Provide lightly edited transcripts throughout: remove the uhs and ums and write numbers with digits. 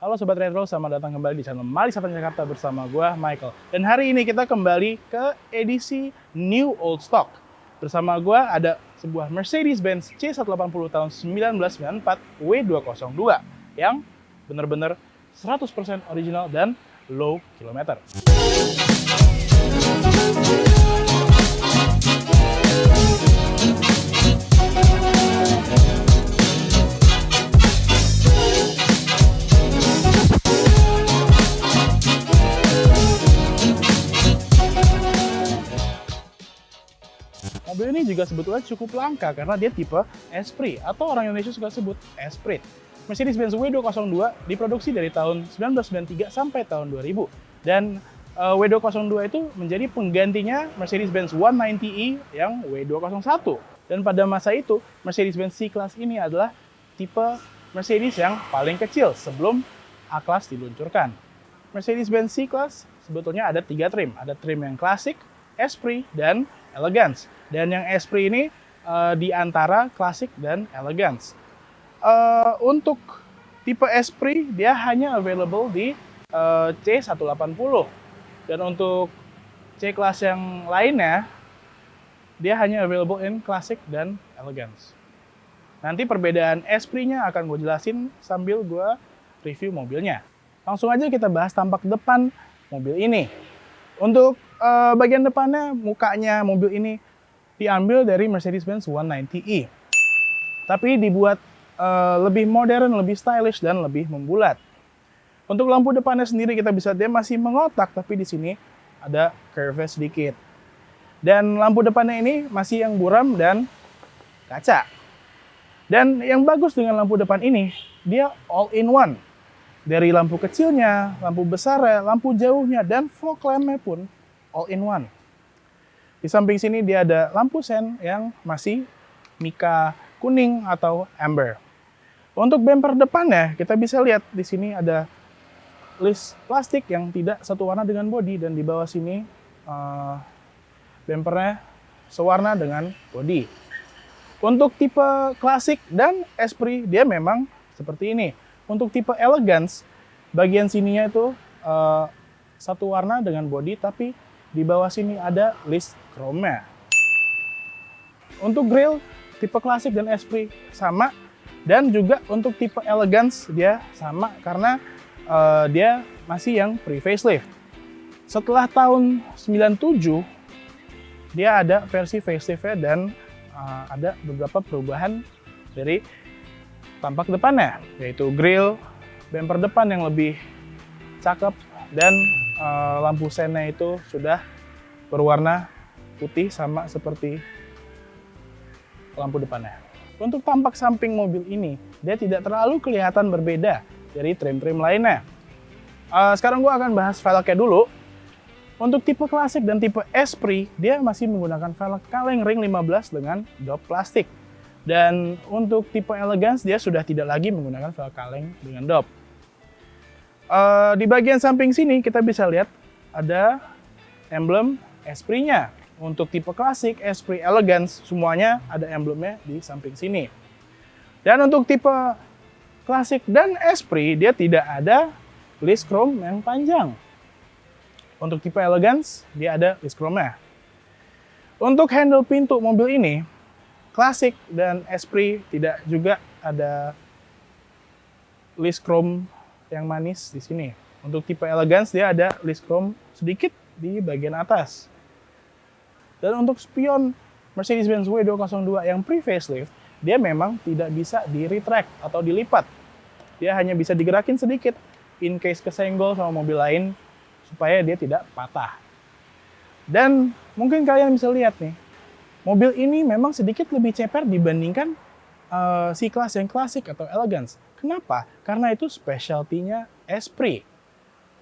Halo Sobat Retro, selamat datang kembali di channel Mali Satan Jakarta bersama gue, Michael. Dan hari ini kita kembali ke edisi New Old Stock. Bersama gue ada sebuah Mercedes-Benz C180 tahun 1994 W202 yang benar-benar 100% original dan low kilometer. Mobil ini juga sebetulnya cukup langka karena dia tipe Esprit atau orang Indonesia suka sebut Esprit. Mercedes-Benz W202 diproduksi dari tahun 1993 sampai tahun 2000. Dan W202 itu menjadi penggantinya Mercedes-Benz 190e yang W201. Dan pada masa itu, Mercedes-Benz C-Class ini adalah tipe Mercedes yang paling kecil sebelum A-Class diluncurkan. Mercedes-Benz C-Class sebetulnya ada 3 trim. Ada trim yang klasik, Esprit, dan Elegance. Dan yang Esprit ini di antara klasik dan Elegance. Untuk tipe Esprit dia hanya available di C180. Dan untuk C-Class yang lainnya dia hanya available in klasik dan Elegance. Nanti perbedaan Esprit-nya akan gue jelasin sambil gue review mobilnya. Langsung aja kita bahas tampak depan mobil ini. Untuk bagian depannya, mukanya mobil ini diambil dari Mercedes-Benz 190e. Tapi dibuat lebih modern, lebih stylish, dan lebih membulat. Untuk lampu depannya sendiri kita bisa lihat dia masih mengotak, tapi di sini ada curve sedikit. Dan lampu depannya ini masih yang buram dan kaca. Dan yang bagus dengan lampu depan ini, dia all in one. Dari lampu kecilnya, lampu besarnya, lampu jauhnya, dan fog lamp-nya pun all in one. Di samping sini dia ada lampu sen yang masih mika kuning atau amber. Untuk bumper depannya kita bisa lihat di sini ada list plastik yang tidak satu warna dengan bodi, dan di bawah sini bumpernya sewarna dengan bodi. Untuk tipe klasik dan Esprit dia memang seperti ini. Untuk tipe Elegance bagian sininya itu satu warna dengan bodi, tapi di bawah sini ada list chrome-nya. Untuk grill tipe klasik dan Esprit sama, dan juga untuk tipe Elegance dia sama karena dia masih yang pre-facelift. Setelah tahun 97 dia ada versi facelift-nya dan ada beberapa perubahan dari tampak depannya, yaitu grill, bumper depan yang lebih cakep, dan lampu sennya itu sudah berwarna putih sama seperti lampu depannya. Untuk tampak samping mobil ini, dia tidak terlalu kelihatan berbeda dari trim-trim lainnya. Sekarang gue akan bahas velgnya dulu. Untuk tipe klasik dan tipe Esprit, dia masih menggunakan velg kaleng ring 15 dengan dop plastik. Dan untuk tipe Elegance, dia sudah tidak lagi menggunakan velg kaleng dengan dop. Di bagian samping sini kita bisa lihat ada emblem Esprit-nya. Untuk tipe klasik, Esprit, Elegance, semuanya ada emblemnya di samping sini. Dan untuk tipe klasik dan Esprit, dia tidak ada list chrome yang panjang. Untuk tipe Elegance, dia ada list chrome-nya. Untuk handle pintu mobil ini, klasik dan Esprit tidak juga ada list chrome yang manis di sini. Untuk tipe Elegance dia ada list chrome sedikit di bagian atas. Dan untuk spion Mercedes-Benz W202 yang pre-facelift, dia memang tidak bisa di-retract atau dilipat. Dia hanya bisa digerakin sedikit in case kesenggol sama mobil lain supaya dia tidak patah. Dan mungkin kalian bisa lihat nih, mobil ini memang sedikit lebih ceper dibandingkan C-Class yang klasik atau Elegance. Kenapa? Karena itu specialty-nya Esprit.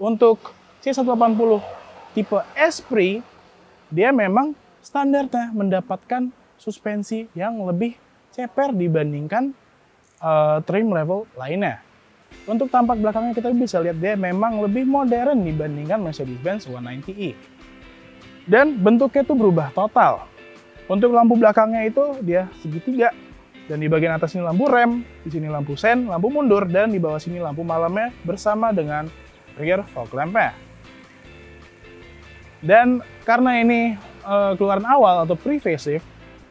Untuk C180 tipe Esprit, dia memang standarnya mendapatkan suspensi yang lebih ceper dibandingkan trim level lainnya. Untuk tampak belakangnya kita bisa lihat dia memang lebih modern dibandingkan Mercedes-Benz 190e. Dan bentuknya itu berubah total. Untuk lampu belakangnya itu dia segitiga Dan di bagian atas ini lampu rem, di sini lampu sen, lampu mundur, dan di bawah sini lampu malamnya bersama dengan rear fog lamp-nya. Dan karena ini keluaran awal atau pre-facelift,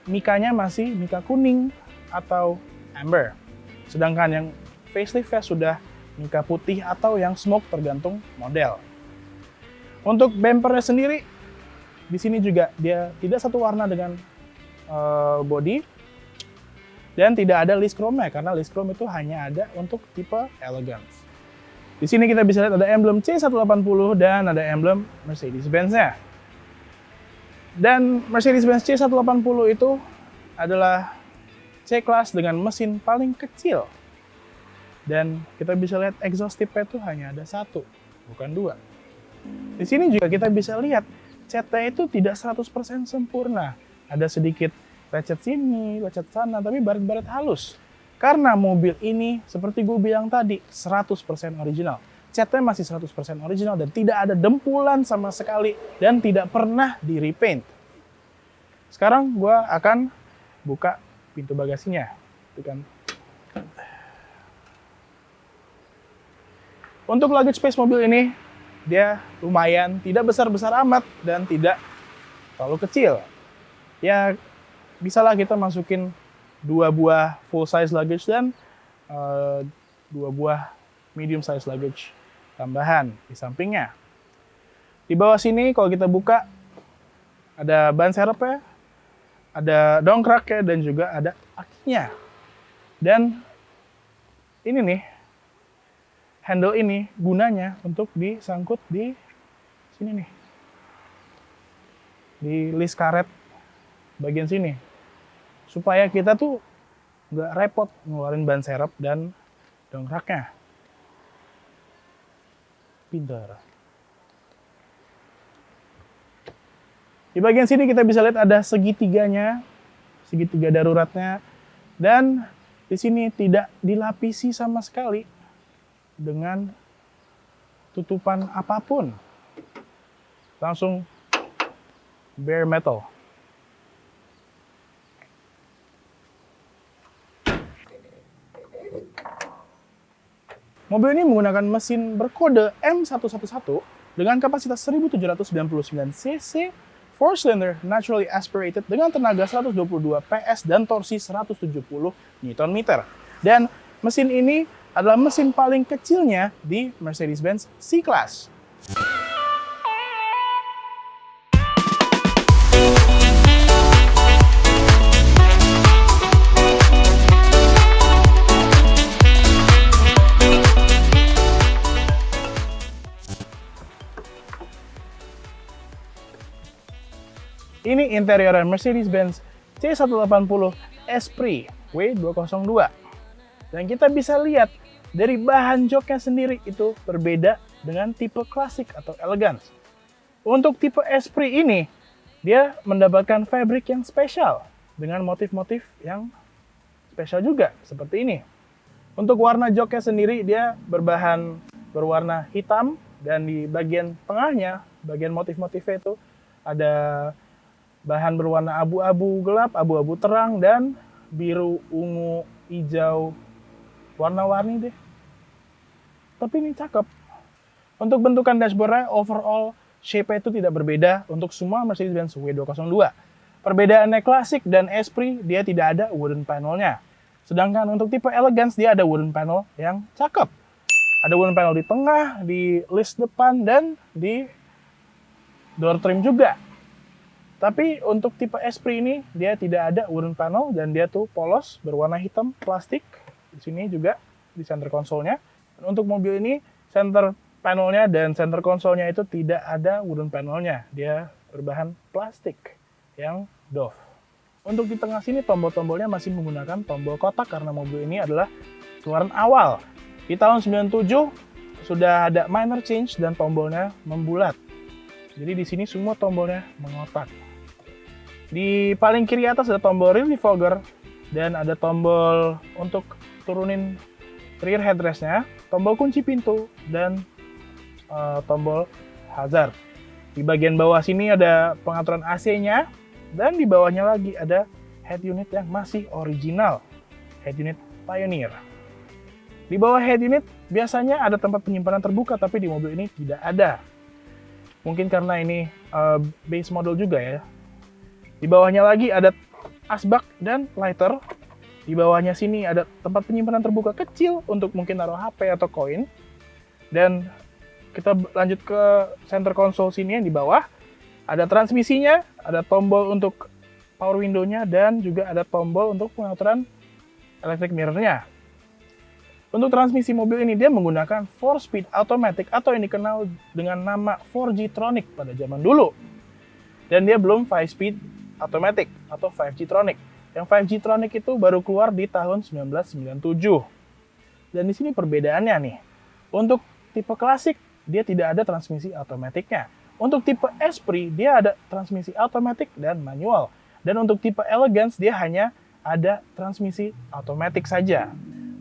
mikanya masih mika kuning atau amber. Sedangkan yang facelift-nya sudah mika putih atau yang smoke tergantung model. Untuk bumpernya sendiri, di sini juga dia tidak satu warna dengan body. Dan tidak ada list chrome-nya, karena list chrome itu hanya ada untuk tipe Elegance. Di sini kita bisa lihat ada emblem C180 dan ada emblem Mercedes-Benz-nya. Dan Mercedes-Benz C180 itu adalah C-Class dengan mesin paling kecil. Dan kita bisa lihat exhaust tip-nya itu hanya ada satu, bukan dua. Di sini juga kita bisa lihat catnya itu tidak 100% sempurna. Ada sedikit lecet sini, lecet sana, tapi baret-baret halus. Karena mobil ini, seperti gue bilang tadi, 100% original. Catnya masih 100% original dan tidak ada dempulan sama sekali dan tidak pernah di-repaint. Sekarang gue akan buka pintu bagasinya. Untuk luggage space mobil ini, dia lumayan, tidak besar-besar amat dan tidak terlalu kecil. Ya, bisalah kita masukin 2 buah full size luggage dan 2 buah medium size luggage tambahan di sampingnya. Di bawah sini kalau kita buka ada ban serepnya, ada dongkraknya dan juga ada akinya. Dan ini nih, handle ini gunanya untuk disangkut di sini nih. Di list karet bagian sini. Supaya kita tuh nggak repot ngeluarin ban serep dan dongkraknya. Pintar. Di bagian sini kita bisa lihat ada segitiganya, segitiga daruratnya, dan di sini tidak dilapisi sama sekali dengan tutupan apapun. Langsung bare metal. Mobil ini menggunakan mesin berkode M111 dengan kapasitas 1799 cc, 4-cylinder naturally aspirated dengan tenaga 122 PS dan torsi 170 Nm. Dan mesin ini adalah mesin paling kecilnya di Mercedes-Benz C-Class. Ini interior Mercedes-Benz C180 Esprit W202. Dan kita bisa lihat dari bahan joknya sendiri itu berbeda dengan tipe klasik atau elegance. Untuk tipe Esprit ini, dia mendapatkan fabric yang spesial dengan motif-motif yang spesial juga seperti ini. Untuk warna joknya sendiri dia berwarna hitam dan di bagian tengahnya, bagian motif-motifnya itu ada bahan berwarna abu-abu gelap, abu-abu terang, dan biru, ungu, hijau, warna-warni deh. Tapi ini cakep. Untuk bentukan dashboardnya, overall shape-nya itu tidak berbeda untuk semua Mercedes-Benz W202. Perbedaannya klasik dan Esprit, dia tidak ada wooden panel-nya. Sedangkan untuk tipe Elegance, dia ada wooden panel yang cakep. Ada wooden panel di tengah, di list depan, dan di door trim juga. Tapi untuk tipe Esprit ini, dia tidak ada wooden panel dan dia tuh polos, berwarna hitam, plastik. Di sini juga, di center console-nya. Dan untuk mobil ini, center panelnya dan center console-nya itu tidak ada wooden panel-nya. Dia berbahan plastik yang doff. Untuk di tengah sini, tombol-tombolnya masih menggunakan tombol kotak karena mobil ini adalah keluaran awal. Di tahun 97, sudah ada minor change dan tombolnya membulat. Jadi di sini semua tombolnya mengotak. Di paling kiri atas ada tombol rear defogger dan ada tombol untuk turunin rear headrest-nya, tombol kunci pintu, dan tombol hazard. Di bagian bawah sini ada pengaturan AC-nya dan di bawahnya lagi ada head unit yang masih original. head unit Pioneer. Di bawah head unit biasanya ada tempat penyimpanan terbuka, tapi di mobil ini tidak ada. Mungkin karena ini base model juga ya. Di bawahnya lagi ada asbak dan lighter. Di bawahnya sini ada tempat penyimpanan terbuka kecil untuk mungkin naruh HP atau koin. Dan kita lanjut ke center console sini yang di bawah. Ada transmisinya, ada tombol untuk power window-nya, dan juga ada tombol untuk pengaturan electric mirror-nya. Untuk transmisi mobil ini dia menggunakan 4-speed automatic atau yang dikenal dengan nama 4G-tronic pada zaman dulu. Dan dia belum 5-speed automatic atau 5G-tronic. Yang 5G-tronic itu baru keluar di tahun 1997. Dan di sini perbedaannya nih. Untuk tipe klasik dia tidak ada transmisi automatiknya. Untuk tipe Esprit dia ada transmisi automatic dan manual. Dan untuk tipe Elegance dia hanya ada transmisi automatic saja.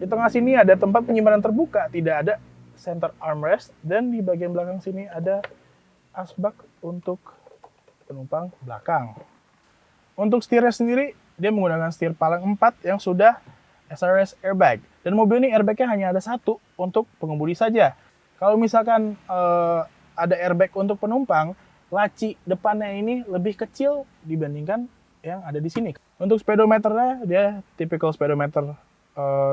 Di tengah sini ada tempat penyimpanan terbuka, tidak ada center armrest, dan di bagian belakang sini ada asbak untuk penumpang belakang. Untuk setirnya sendiri, dia menggunakan setir palang 4 yang sudah SRS airbag. Dan mobil ini airbagnya hanya ada satu untuk pengemudi saja. Kalau misalkan ada airbag untuk penumpang, laci depannya ini lebih kecil dibandingkan yang ada di sini. Untuk speedometernya, dia typical speedometer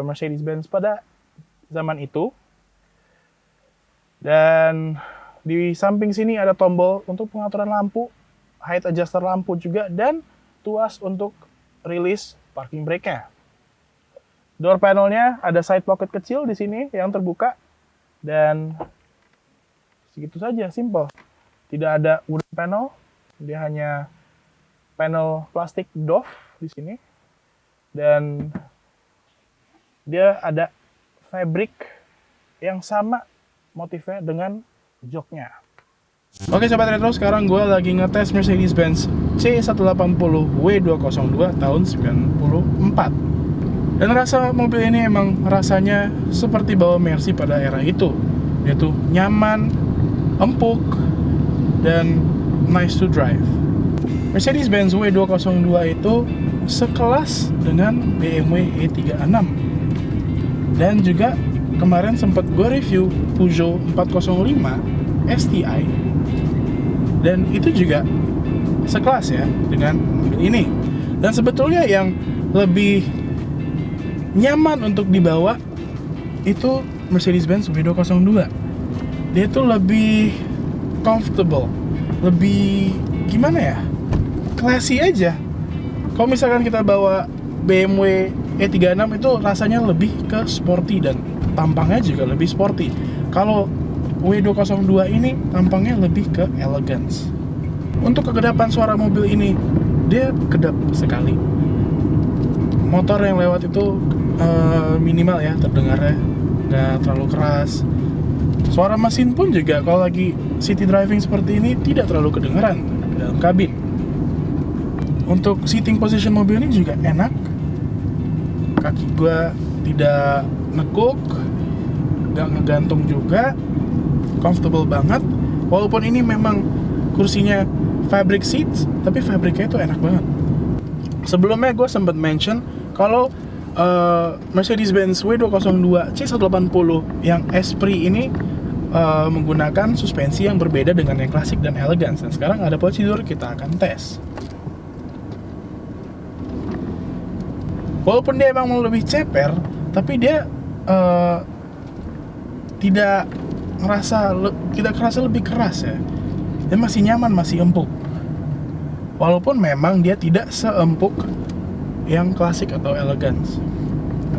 Mercedes-Benz pada zaman itu. Dan di samping sini ada tombol untuk pengaturan lampu, height adjuster lampu juga, dan tuas untuk rilis parking brake-nya. Door panelnya ada side pocket kecil di sini yang terbuka, dan segitu saja, simple. Tidak ada wooden panel, dia hanya panel plastik doff di sini, dan dia ada fabric yang sama motifnya dengan joknya. Oke Sobat Retro, sekarang gue lagi ngetes Mercedes-Benz C180 W202 tahun 94. Dan rasa mobil ini emang rasanya seperti bawa Mercy pada era itu. Dia tuh nyaman, empuk, dan nice to drive. Mercedes-Benz W202 itu sekelas dengan BMW E36. Dan juga kemarin sempat gue review Peugeot 405 STI, dan itu juga sekelas ya dengan mobil ini. Dan sebetulnya yang lebih nyaman untuk dibawa itu Mercedes-Benz W202. Dia tuh lebih comfortable, lebih gimana ya, classy aja. Kalau misalkan kita bawa BMW E36 itu rasanya lebih ke sporty dan tampangnya juga lebih sporty. Kalau W202 ini tampangnya lebih ke elegance. Untuk kegedapan suara mobil ini, dia kedap sekali. Motor yang lewat itu minimal ya terdengarnya, nggak terlalu keras. Suara mesin pun juga kalau lagi city driving seperti ini tidak terlalu kedengaran di dalam kabin. Untuk seating position mobil ini juga enak. Kaki gua tidak nekuk, nggak ngegantung juga, comfortable banget. Walaupun ini memang kursinya fabric seats, tapi fabricnya itu enak banget. Sebelumnya gue sempat mention kalau Mercedes-Benz W202 C180 yang Esprit ini menggunakan suspensi yang berbeda dengan yang klasik dan elegance. Dan sekarang ada prosedur, kita akan tes. Walaupun dia emang lebih ceper, tapi dia tidak kerasa lebih keras ya. Dia masih nyaman, masih empuk. Walaupun memang dia tidak seempuk yang klasik atau elegance.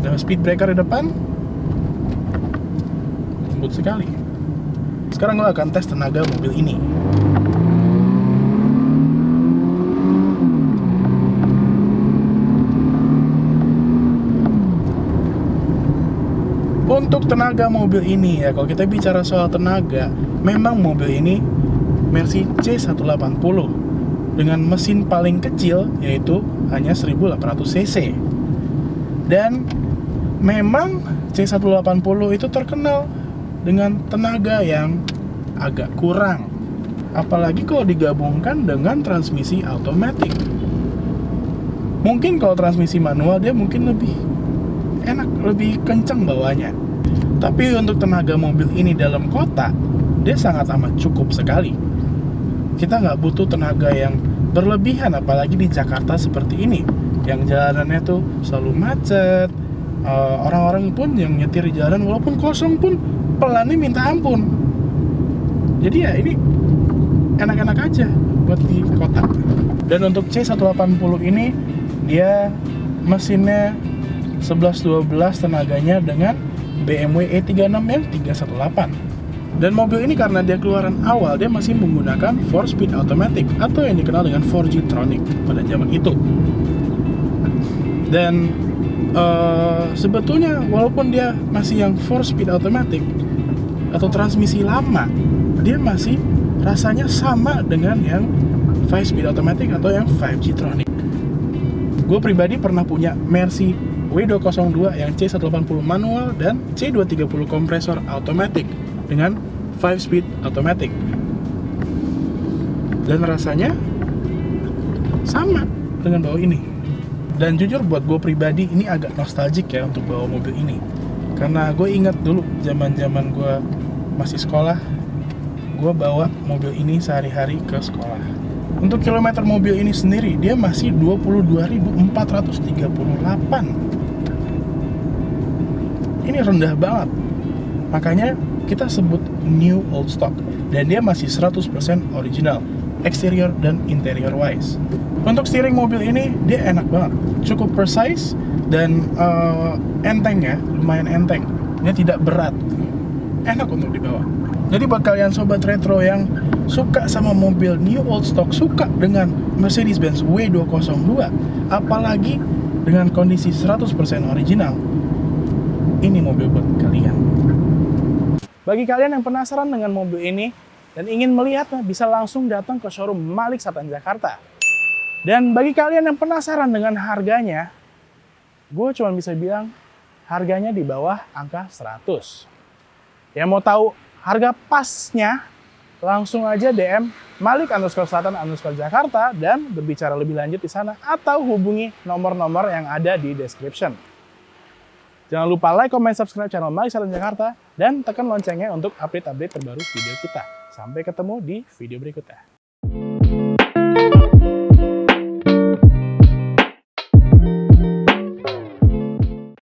Ada speed breaker di depan, lembut sekali. Sekarang gue akan tes tenaga mobil ini. Untuk tenaga mobil ini ya, kalau kita bicara soal tenaga, memang mobil ini Mercy C180 dengan mesin paling kecil yaitu hanya 1800 cc. Dan memang C180 itu terkenal dengan tenaga yang agak kurang, apalagi kalau digabungkan dengan transmisi automatic. Mungkin kalau transmisi manual dia mungkin lebih enak, lebih kencang bawanya. Tapi untuk tenaga mobil ini dalam kota, dia sangat amat cukup sekali. Kita nggak butuh tenaga yang berlebihan, apalagi di Jakarta seperti ini, yang jalanannya tuh selalu macet. Orang-orang pun yang nyetir di jalan walaupun kosong pun pelannya minta ampun. Jadi ya ini enak-enak aja buat di kota. Dan untuk C180 ini dia mesinnya 1112 tenaganya dengan BMW E36 yang 318. Dan mobil ini karena dia keluaran awal, dia masih menggunakan 4-speed automatic atau yang dikenal dengan 4G Tronic pada zaman itu. Dan sebetulnya walaupun dia masih yang 4-speed automatic atau transmisi lama, dia masih rasanya sama dengan yang 5-speed automatic atau yang 5G Tronic. Gue pribadi pernah punya Mercy W202 yang C180 manual dan C230 kompresor automatic dengan 5-speed automatic. Dan rasanya sama dengan bawa ini. Dan jujur buat gue pribadi ini agak nostalgic ya untuk bawa mobil ini. Karena gue ingat dulu zaman-zaman gue masih sekolah, gue bawa mobil ini sehari-hari ke sekolah. Untuk kilometer mobil ini sendiri, dia masih 22.438. Ini rendah banget. Makanya kita sebut new old stock. Dan dia masih 100% original, exterior dan interior wise. Untuk steering mobil ini, dia enak banget. Cukup precise dan enteng ya, lumayan enteng. Dia tidak berat. Enak untuk dibawa. Jadi buat kalian sobat retro yang suka sama mobil new old stock, suka dengan Mercedes-Benz W202, apalagi dengan kondisi 100% original, ini mobil buat kalian. Bagi kalian yang penasaran dengan mobil ini dan ingin melihatnya, bisa langsung datang ke showroom Malik Satan Jakarta. Dan bagi kalian yang penasaran dengan harganya, gue cuma bisa bilang harganya di bawah angka 100. Yang mau tahu harga pasnya, langsung aja DM Malik_Satan_Jakarta dan berbicara lebih lanjut di sana, atau hubungi nomor-nomor yang ada di description. Jangan lupa like, comment, subscribe channel Malik Satan Jakarta dan tekan loncengnya untuk update-update terbaru video kita. Sampai ketemu di video berikutnya.